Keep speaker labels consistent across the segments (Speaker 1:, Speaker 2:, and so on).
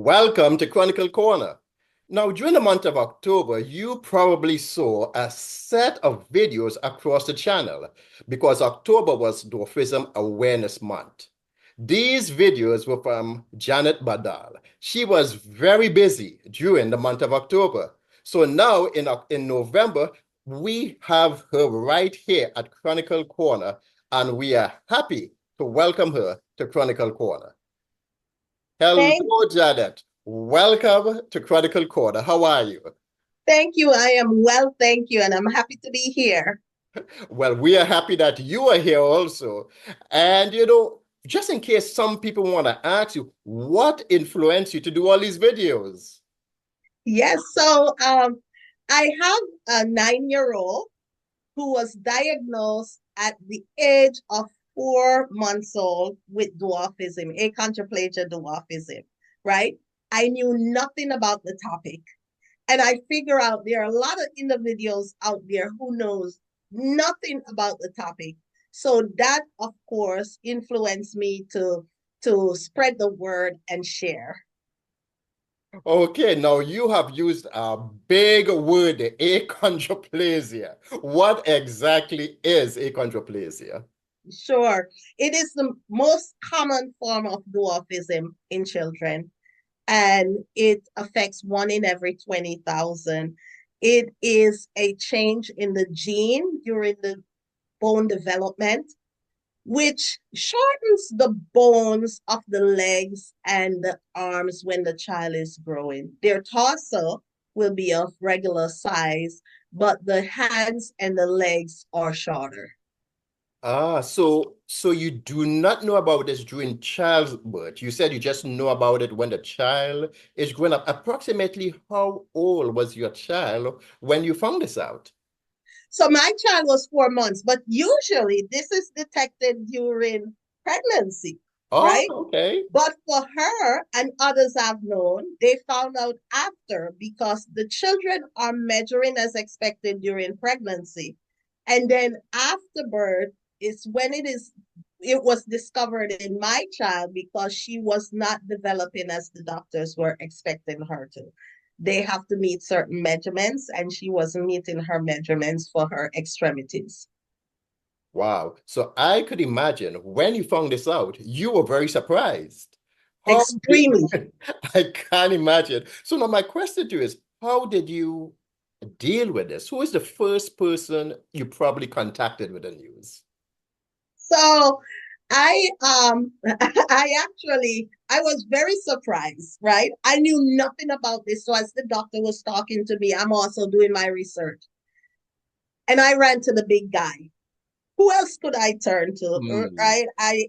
Speaker 1: Welcome to Chronicle Corner. Now, during the month of October, you probably saw a set of videos across the channel because October was Dwarfism Awareness Month. These videos were from Janet Baddol. She was very busy during the month of October. So now in November, we have her right here at Chronicle Corner, and we are happy to welcome her to Chronicle Corner. Hello,
Speaker 2: Thank,
Speaker 1: Janet. Welcome to Chronicle Corner. How are you?
Speaker 2: thank you. I am well, thank you, and I'm happy to be here.
Speaker 1: Well, we are happy that you are here also. And just in case some people want to ask you, what influenced you to do all these videos?
Speaker 2: Yes, I have a 9-year-old who was diagnosed at the age of 4 months old with dwarfism, achondroplasia dwarfism, right? I knew nothing about the topic. And I figure out there are a lot of individuals out there who knows nothing about the topic. So that, of course, influenced me to spread the word and share.
Speaker 1: Okay, now you have used a big word, achondroplasia. What exactly is achondroplasia?
Speaker 2: Sure, it is the most common form of dwarfism in children, and it affects one in every 20,000. It is a change in the gene during the bone development, which shortens the bones of the legs and the arms when the child is growing. Their torso will be of regular size, but the hands and the legs are shorter.
Speaker 1: So you do not know about this during childbirth. You said you just know about it when the child is growing up. Approximately how old was your child when you found this out?
Speaker 2: So my child was 4 months, but usually this is detected during pregnancy,
Speaker 1: Oh,
Speaker 2: right?
Speaker 1: okay.
Speaker 2: But for her and others I've known, they found out after because the children are measuring as expected during pregnancy. And then after birth is when it was discovered in my child because she was not developing as the doctors were expecting her to. They have to meet certain measurements, and she wasn't meeting her measurements for her extremities.
Speaker 1: Wow. So I could imagine when you found this out, you were very surprised. How did
Speaker 2: Extremely.
Speaker 1: I can't imagine. So now my question to you is, how did you deal with this? Who is the first person you probably contacted with the news?
Speaker 2: So I was very surprised, right? I knew nothing about this. So as the doctor was talking to me, I'm also doing my research. And I ran to the big guy. Who else could I turn to?
Speaker 1: Hmm.
Speaker 2: Right? I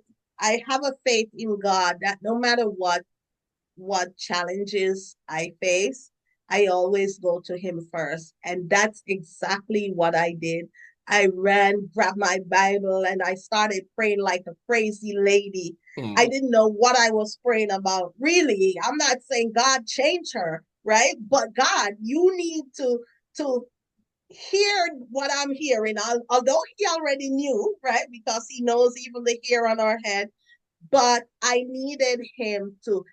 Speaker 2: have a faith in God that no matter what challenges I face, I always go to him first. And that's exactly what I did. I ran, grabbed my Bible, and I started praying like a crazy lady. I
Speaker 1: Hmm.
Speaker 2: didn't know what I was praying about. Really, I'm not saying God change her, right? But God, you need to hear what I'm hearing. Although he already knew, right? Because he knows even the hair on our head. But I needed him to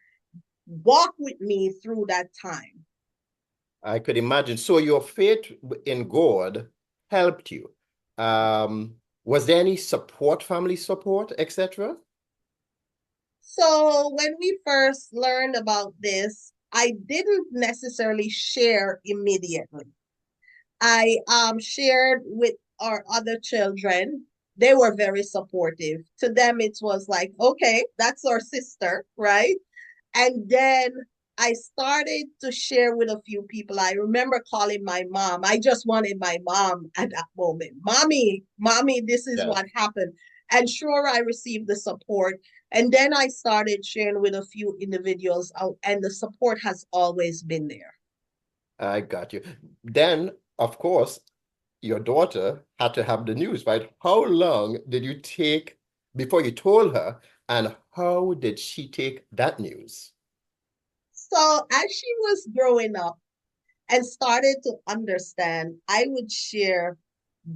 Speaker 2: walk with me through that time.
Speaker 1: I could imagine. So your faith in God helped you. Was there any support, family support, etc.?
Speaker 2: So when we first learned about this, I didn't necessarily share immediately. I shared with our other children. They were very supportive. To them, it was like, okay, that's our sister, right? And then I started to share with a few people. I remember calling my mom. I just wanted my mom at that moment. Mommy, this is
Speaker 1: Yes.
Speaker 2: what happened. And sure, I received the support. And then I started sharing with a few individuals out, and the support has always been there.
Speaker 1: I got you. Then, of course, your daughter had to have the news, right? How long did you take before you told her, and how did she take that news?
Speaker 2: So as she was growing up and started to understand, I would share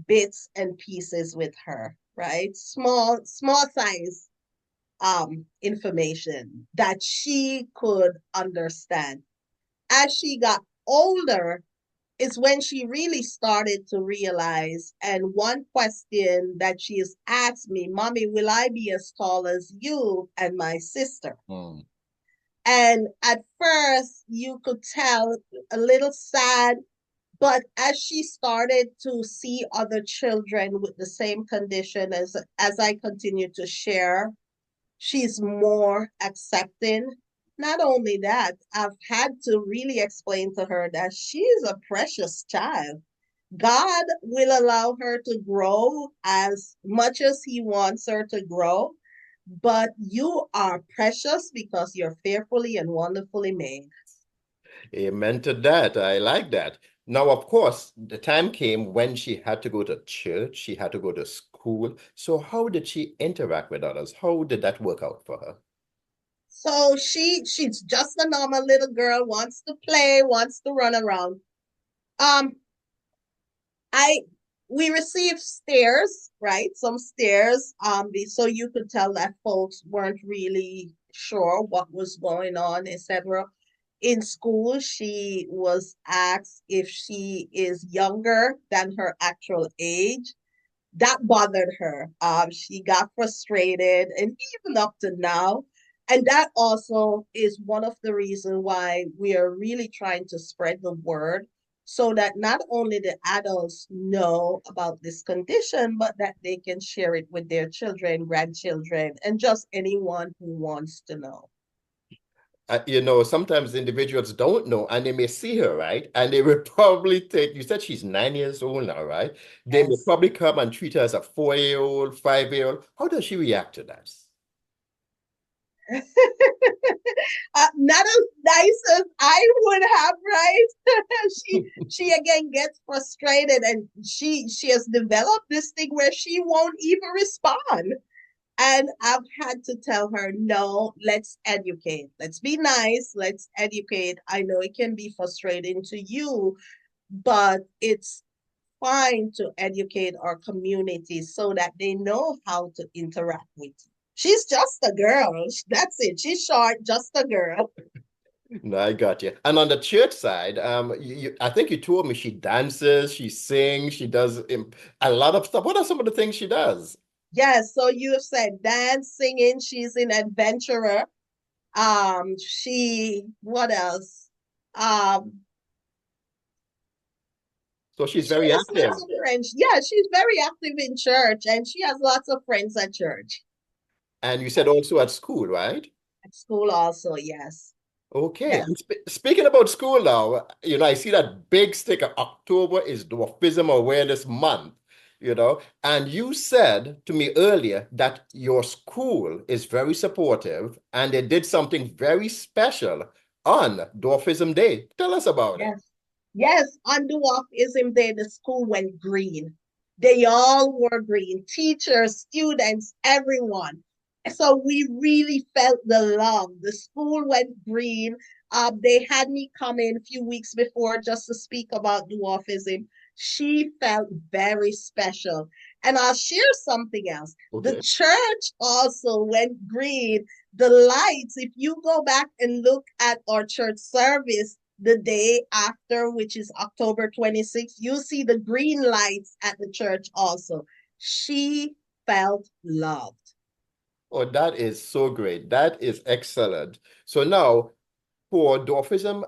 Speaker 2: bits and pieces with her, right? Small size information that she could understand. As she got older, is when she really started to realize. And one question that she has asked me, Mommy, will I be as tall as you and my sister?
Speaker 1: Mm.
Speaker 2: And at first, you could tell a little sad, but as she started to see other children with the same condition, as I continue to share, she's more accepting. Not only that, I've had to really explain to her that she's a precious child. God will allow her to grow as much as He wants her to grow, but you are precious because you're fearfully and wonderfully made.
Speaker 1: Amen to that. I like that. Now, of course, the time came when she had to go to church, she had to go to school. So how did she interact with others? How did that work out for her?
Speaker 2: So she's just a normal little girl, wants to play, wants to run around. Um, I we received stares, right? Some stares. So you could tell that folks weren't really sure what was going on, etc. In school, she was asked if she is younger than her actual age. That bothered her. She got frustrated, and even up to now. And that also is one of the reasons why we are really trying to spread the word so that not only the adults know about this condition, but that they can share it with their children, grandchildren, and just anyone who wants to know.
Speaker 1: Sometimes individuals don't know and they may see her, right? And they will probably think, you said she's 9 years old now, right? They may
Speaker 2: Yes.
Speaker 1: probably come and treat her as a 4-year-old, 5-year-old. How does she react to that?
Speaker 2: Not as nice as I would have, right? she again gets frustrated, and she has developed this thing where she won't even respond. And I've had to tell her, no, let's educate. Let's be nice. Let's educate. I know it can be frustrating to you, but it's fine to educate our community so that they know how to interact with you. She's just a girl. That's it. She's short, just a girl.
Speaker 1: No, I got you. And on the church side, I think you told me she dances, she sings, she does a lot of stuff. What are some of the things she does?
Speaker 2: Yes, so you have said dance, singing, she's an adventurer. She what else? Um,
Speaker 1: So she's
Speaker 2: she
Speaker 1: very
Speaker 2: has
Speaker 1: active.
Speaker 2: lots of friends. Yeah, she's very active in church and she has lots of friends at church.
Speaker 1: And you said also at school, right?
Speaker 2: At school also, yes.
Speaker 1: Okay.
Speaker 2: Yes.
Speaker 1: And speaking about school now, I see that big sticker. October is Dwarfism Awareness Month, and you said to me earlier that your school is very supportive and they did something very special on Dwarfism Day. Tell us about it.
Speaker 2: Yes. Yes, on Dwarfism Day, the school went green. They all wore green, teachers, students, everyone. So we really felt the love. The school went green. They had me come in a few weeks before just to speak about dwarfism. She felt very special. And I'll share something else. The
Speaker 1: Okay.
Speaker 2: church also went green. The lights, if you go back and look at our church service, the day after, which is October 26th, you see the green lights at the church also. She felt loved.
Speaker 1: Oh, that is so great. That is excellent. So now, for Dwarfism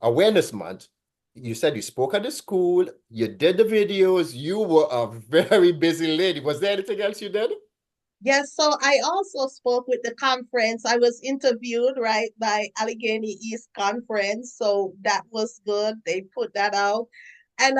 Speaker 1: Awareness Month, you said you spoke at the school, you did the videos, you were a very busy lady. Was there anything else you did?
Speaker 2: Yes, so I also spoke with the conference. I was interviewed, right, by Allegheny East Conference. So that was good. They put that out. And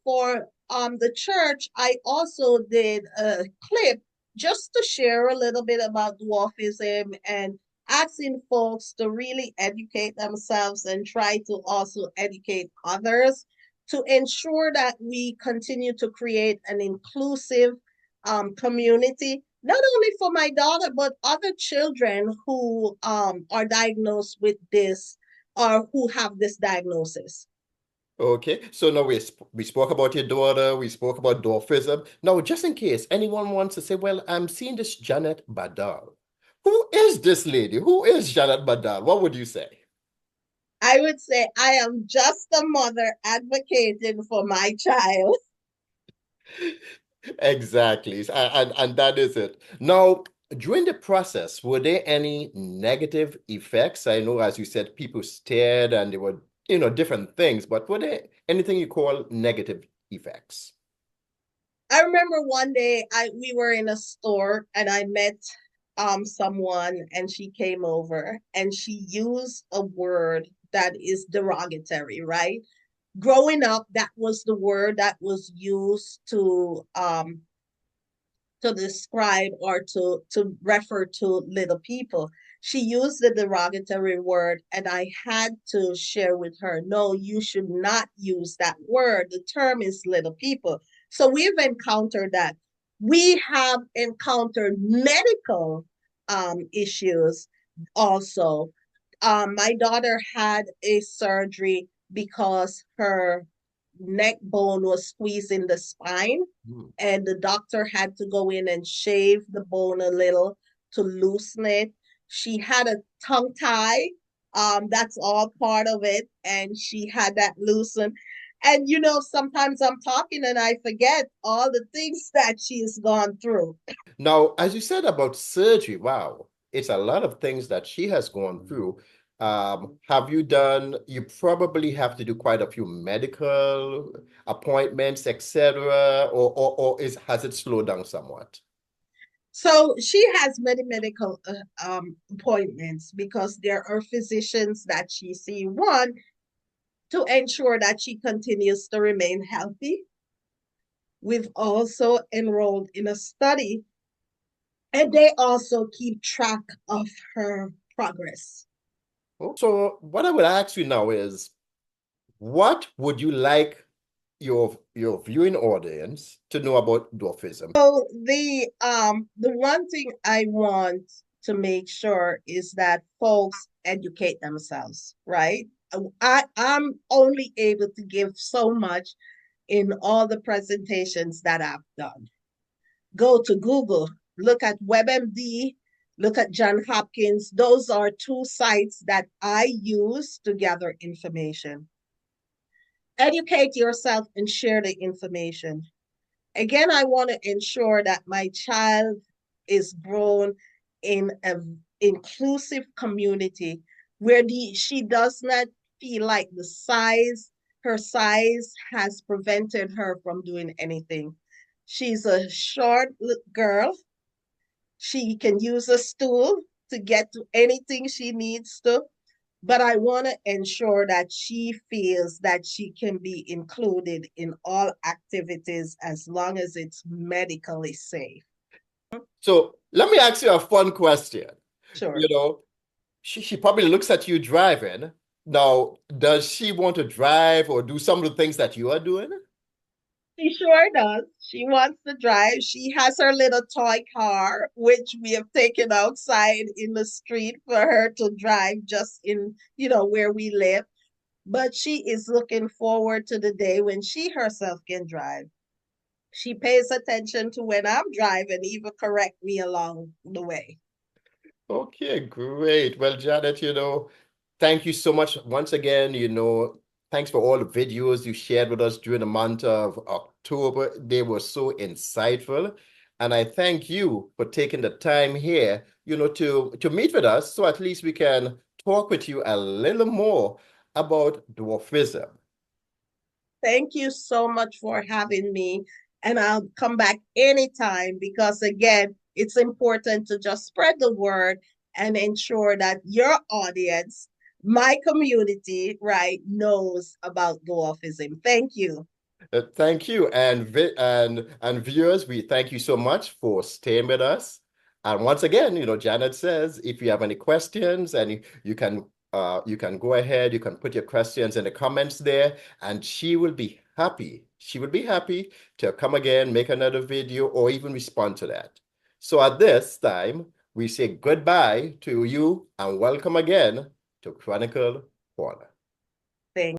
Speaker 2: for the church, I also did a clip just to share a little bit about dwarfism and asking folks to really educate themselves and try to also educate others to ensure that we continue to create an inclusive community, not only for my daughter, but other children who are diagnosed with this or who have this diagnosis.
Speaker 1: Okay, so now we spoke about your daughter, we spoke about dwarfism. Now, just in case anyone wants to say, well, I'm seeing this Janet Baddol. Who is this lady? Who is Janet Baddol? What would you say?
Speaker 2: I would say I am just a mother advocating for my child.
Speaker 1: Exactly. And that is it. Now, during the process, were there any negative effects? I know, as you said, people stared and there were, different things, but were there anything you call negative effects?
Speaker 2: I remember one day we were in a store and I met someone and she came over and she used a word that is derogatory, right? Growing up, that was the word that was used to describe or to refer to little people. She used the derogatory word, and I had to share with her, no, you should not use that word. The term is little people. So we've encountered that. We have encountered medical issues also. My daughter had a surgery because her neck bone was squeezing the spine,
Speaker 1: Hmm.
Speaker 2: and the doctor had to go in and shave the bone a little to loosen it. She had a tongue tie. That's all part of it, and she had that loosened. And sometimes I'm talking and I forget all the things that she's gone through.
Speaker 1: Now, as you said about surgery, wow, it's a lot of things that she has gone through. You probably have to do quite a few medical appointments, etc., has it slowed down somewhat?
Speaker 2: So she has many medical appointments because there are physicians that she see. One, to ensure that she continues to remain healthy. We've also enrolled in a study, and they also keep track of her progress.
Speaker 1: So what I would ask you now is, what would you like your viewing audience to know about dwarfism?
Speaker 2: So the one thing I want to make sure is that folks educate themselves, right? I'm only able to give so much in all the presentations that I've done. Go to Google, look at WebMD, look at John Hopkins. Those are two sites that I use to gather information. Educate yourself and share the information. Again, I want to ensure that my child is grown in an inclusive community where she does not feel like her size has prevented her from doing anything. She's a short girl. She can use a stool to get to anything she needs to, but I want to ensure that she feels that she can be included in all activities as long as it's medically safe.
Speaker 1: So let me ask you a fun question.
Speaker 2: Sure.
Speaker 1: You know, she probably looks at you driving. Now, does she want to drive or do some of the things that you are doing?
Speaker 2: She sure does. She wants to drive. She has her little toy car, which we have taken outside in the street for her to drive just where we live. But she is looking forward to the day when she herself can drive. She pays attention to when I'm driving, even correct me along the way.
Speaker 1: Okay, great. Well, Janet, thank you so much once again. Thanks for all the videos you shared with us during the month of October. They were so insightful. And I thank you for taking the time here, to meet with us so at least we can talk with you a little more about dwarfism.
Speaker 2: Thank you so much for having me. And I'll come back anytime because, again, it's important to just spread the word and ensure that your audience, my community, right, knows about dwarfism. Thank you.
Speaker 1: Thank you. And viewers, we thank you so much for staying with us. And once again, Janet says if you have any questions and you can go ahead, you can put your questions in the comments there, and she will be happy. She will be happy to come again, make another video, or even respond to that. So at this time, we say goodbye to you and welcome again to Chronicle Corner.
Speaker 2: Thank